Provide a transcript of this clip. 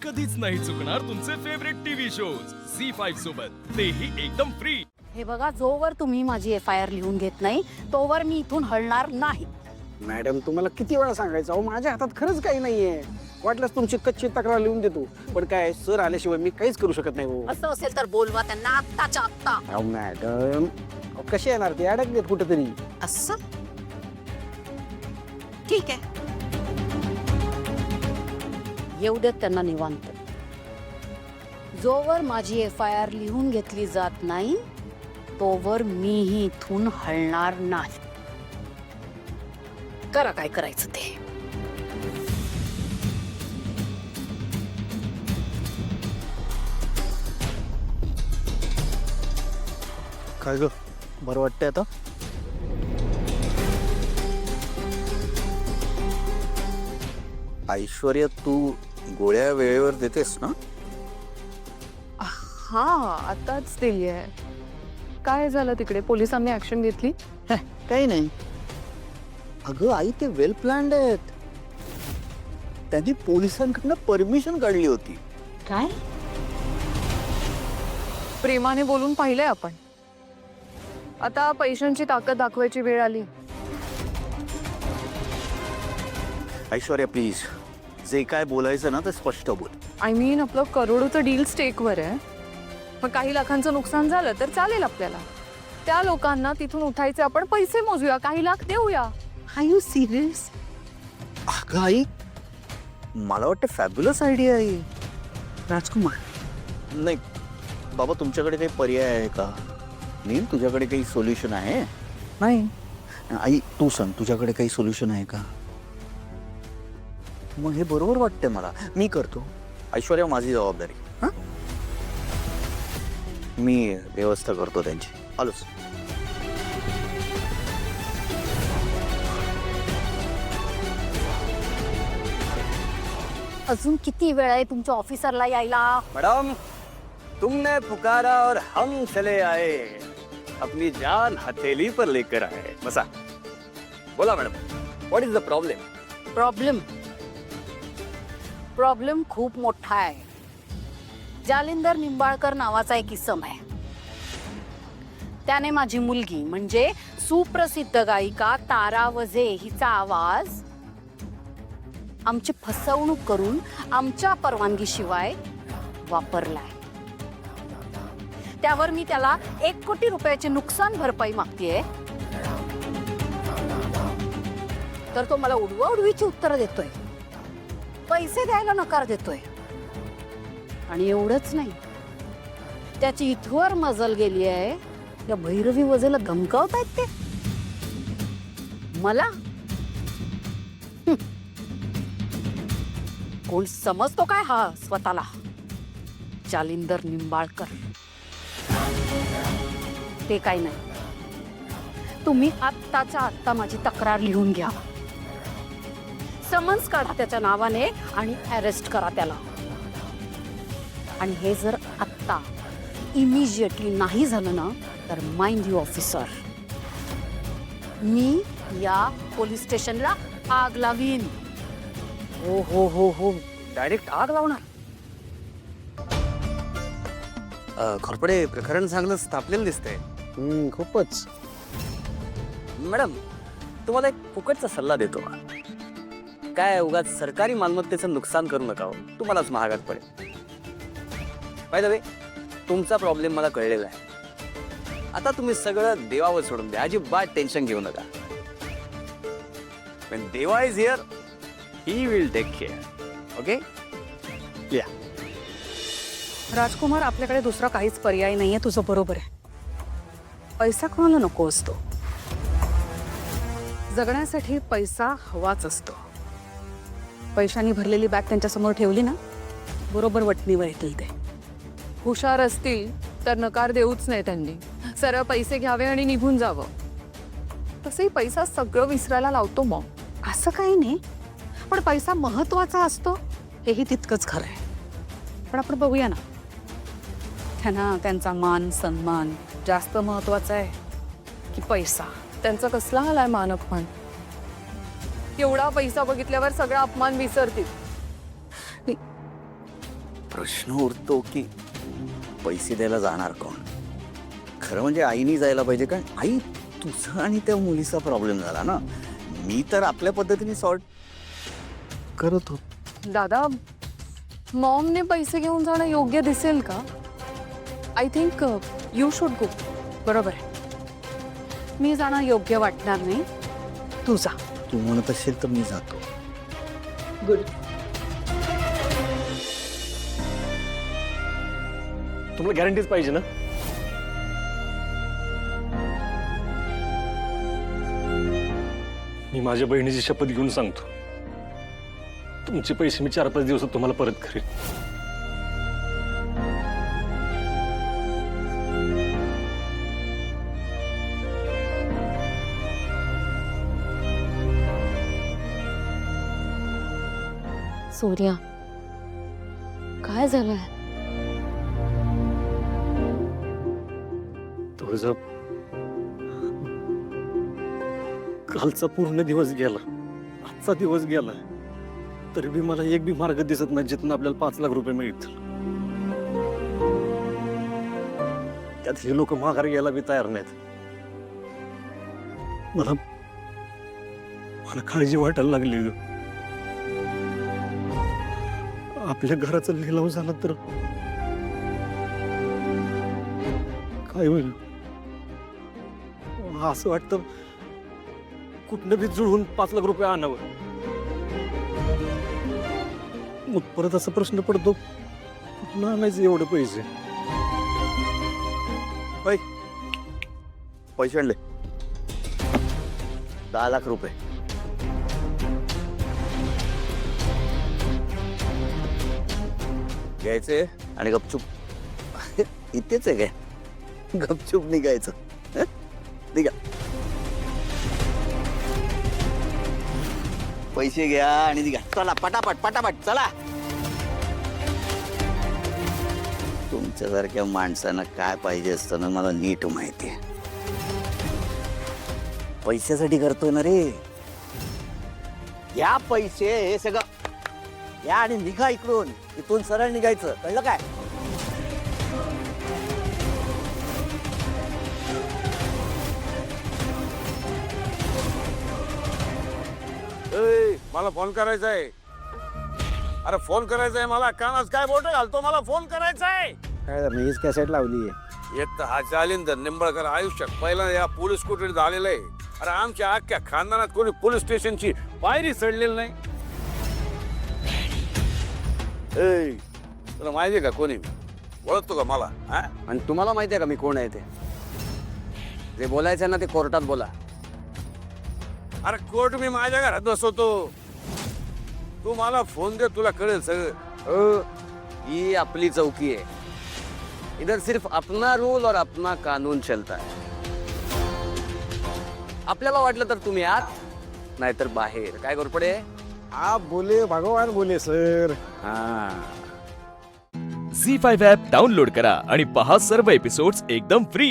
कधीच नाही चुकणार तुमचे फेवरेट टीव्ही शोज झी5 सोबत, तेही एकदम फ्री। हे बघा, जोवर तुम्ही माझी FIR लिहून घेत नाही तोवर मी इथून हलणार नाही। मॅडम तुम्हाला किती वेळा सांगायचं, अहो माझ्या हातात खरंच काही नाहीये। वाटल्यास तुमची कच्ची तक्रार लिहून देतो, पण काय सर आल्याशिवाय मी काहीच करू शकत नाही हो। असं असेल तर बोलवा त्यांना आत्ताच्या आत्ता। अहो मॅडम, अहो कसे येणार ते, अडकलेत कुठेतरी। असं ठीक आहे, येऊ देत त्यांना निवांत। जोवर माझी FIR लिहून घेतली जात नाही तोवर मीही इथून हलणार नाही। करा काय करायचं ते। काय ग, बरं वाटतंय आता? ऐश्वर्या, तू गोळ्या वेळेवर देतेस ना? हा, आताच दिली आहे। काय झालं तिकडे, पोलिसांनी ऍक्शन घेतली? काही नाही अगं आई, ते वेल प्लॅन्ड आहेत। त्यांनी पोलिसांकडनं परमिशन काढली होती। काय? प्रेमाने बोलून पाहिलंय आपण, आता पैशांची ताकद दाखवायची वेळ आली। ऐश्वर्या प्लीज, जे काय बोलायचं ना ते स्पष्ट बोल। आय मीन, आपलं करोडोचं डील स्टेकवर आहे। मग काही लाखांचं नुकसान झालं तर चालेल आपल्याला। त्या लोकांना तिथून उठायचे, आपण पैसे मोजूया, काही लाख देऊया। Are you serious? अगं आई, मला वाटतं फॅब्युलस आयडिया आहे। राजकुमार, नाही बाबा, तुमच्याकडे काही पर्याय आहे का? नील, तुझ्याकडे काही सोल्युशन आहे? नाही आई, तू सांग, तुझ्याकडे काही सोल्युशन आहे का? मग हे बरोबर वाटतंय मला, मी करतो। ऐश्वर्या, माझी जबाबदारी। हां, मी व्यवस्था करतो त्यांची। आलोच। अजून किती वेळ आहे तुमच्या ऑफिसरला यायला? मैडम, तुमने पुकारा और हम चले आए, अपनी जान हथेली पर लेकर आए। बसा, बोला madam, what is the problem? Problem खूप मोठा आहे। जालिंदर निंबाळकर नावाचा एक इसम आहे, त्याने माझी मुलगी म्हणजे सुप्रसिद्ध गायिका तारा वझे हिचा आवाज आमची फसवणूक करून आमच्या परवानगीशिवाय वापरलाय। त्यावर मी त्याला 1 कोटी रुपयाची नुकसान भरपाई मागतेय, तर तो मला उडवाउडवीची उत्तरं देतोय, पैसे द्यायला नकार देतोय। आणि एवढंच नाही, त्याची इथवर मजल गेली आहे, त्या भैरवी वजेला धमकावतायत ते मला। कोण समजतो काय हा स्वतःला? जालिंदर निंबाळकर ते काय नाही। तुम्ही आत्ताच्या आत्ता माझी तक्रार लिहून घ्या, समन्स काढा त्याच्या नावाने आणि अरेस्ट करा त्याला। आणि हे जर आत्ता इमिजिएटली नाही झालं ना, तर माइंड यू ऑफिसर, मी या पोलीस स्टेशनला आग लावीन। हो हो हो हो, डायरेक्ट आग लावणार? घोरपडे, प्रकरण चांगलं तापलेलं दिसतंय। खूपच। मॅडम, तुम्हाला एक फुकटचा सल्ला देतो, काय उगाच सरकारी मालमत्तेचं नुकसान करू नका हो, तुम्हालाच महागात पडेल। बाय द वे, तुमचा प्रॉब्लेम मला कळलेला आहे। आता तुम्ही सगळं देवावर सोडून द्या, अजिबात टेन्शन घेऊ नका। When देवा is here, he will take care. Okay? या। राजकुमार, आपल्याकडे दुसरा काहीच पर्याय नाहीये, तुझं बरोबर आहे। पैसा कोणाला नको असतो, जगण्यासाठी पैसा हवाच असतो। पैशांनी भरलेली बॅग त्यांच्या समोर ठेवली ना, बरोबर वटणीवर येतील ते। हुशार असतील तर नकार देऊच नाही त्यांनी, सरळ पैसे घ्यावे आणि निघून जावं। तसंही पैसा सगळं विसरायला लावतो मग, असं काही नाही, पण पैसा महत्वाचा असतो हेही तितकंच खरं आहे। पण आपण बघूया ना, त्यांना त्यांचा मान सन्मान जास्त महत्वाचा आहे की पैसा? त्यांचा कसला हाल आहे मान अपमान? एवढा पैसा बघितल्यावर सगळा अपमान विसरतील। प्रश्न उरतो की पैसे द्यायला जाणार कोण. खरं म्हणजे आईनी जायला पाहिजे, कारण आई तुझा आणि त्या मुलीचा प्रॉब्लेम झाला ना. मी तर आपल्या पद्धतीने सॉर्ट करत होतो. दादा, मॉमने पैसे घेऊन जाणं योग्य दिसेल का? I think you should go. बरोबर आहे. मी जाणं योग्य वाटणार नाही, तू जा. तू म्हणत असेल तर मी जातो. गुड. तुम्हाला गॅरंटीच पाहिजे ना? मी माझ्या बहिणीची शपथ घेऊन सांगतो, तुमचे पैसे मी 4-5 दिवसात तुम्हाला परत करेन. सूर्या, काय झालंय? तुझं कालचा पूर्ण दिवस गेला, आजचा दिवस गेला, तरी बी मला एक बी मार्ग दिसत नाही जिथून आपल्याला 5 लाख रुपये मिळतील. त्यातले लोक माघारी यायला बी तयार नाहीत. मला मला काळजी वाटायला लागली. आपल्या घराचा लिलाव झाला तर काय होईल? असं वाटतं कुठनं बी जुळवून 5 लाख रुपये आणावं. मग परत असा प्रश्न पडतो, कुठनं आणायचं एवढे पैसे? पैसे आणले 10 लाख रुपये. घ्यायचे आणि गपचूप इथेच आहे काय, गपचूप निघायचं. हं? निघा. पैसे घ्या आणि निघा. चला पटापट पटापट चला. तुमच्यासारख्या माणसांना काय पाहिजे असतं ना मला नीट माहिती आहे. पैशासाठी करतोय ना रे. या पैसे हे सगळं या आणि निघा इकडून. इथून सरळ निघायचं, कळलं काय? मला फोन करायचा आहे. अरे फोन करायचा आहे मला. कानात काय बोट घालतो? मला फोन करायचा आहे. काय झालं? हीच कॅसेट लावली आहे. एक तर हा जालिंदर निंबाळकर आयुष्यात पहिला या पोलीस कोठडीत आलेला आहे. अरे आमच्या अख्ख्या खानदानात कोणी पोलीस स्टेशनची पायरी चढलेली नाही. ए, तुला माहिती आहे का कोणी? ओळखतो का मला? हा? आणि तुम्हाला माहिती आहे का मी कोण आहे ते? जे बोलायचं ना ते कोर्टात बोला. अरे कोर्ट मी माझ्या घरात बसवतो. तू मला फोन दे, तुला कळेल सगळं. ही आपली चौकी आहे. इधर सिर्फ अपना रूल और अपना कानून चलता है. आपल्याला वाटलं तर तुम्ही आत, नाहीतर बाहेर. काय घोरपडे? आप बोले भगवान बोले सर. हा. झी 5 ॲप डाउनलोड करा आणि पहा सर्व एपिसोड्स एकदम फ्री.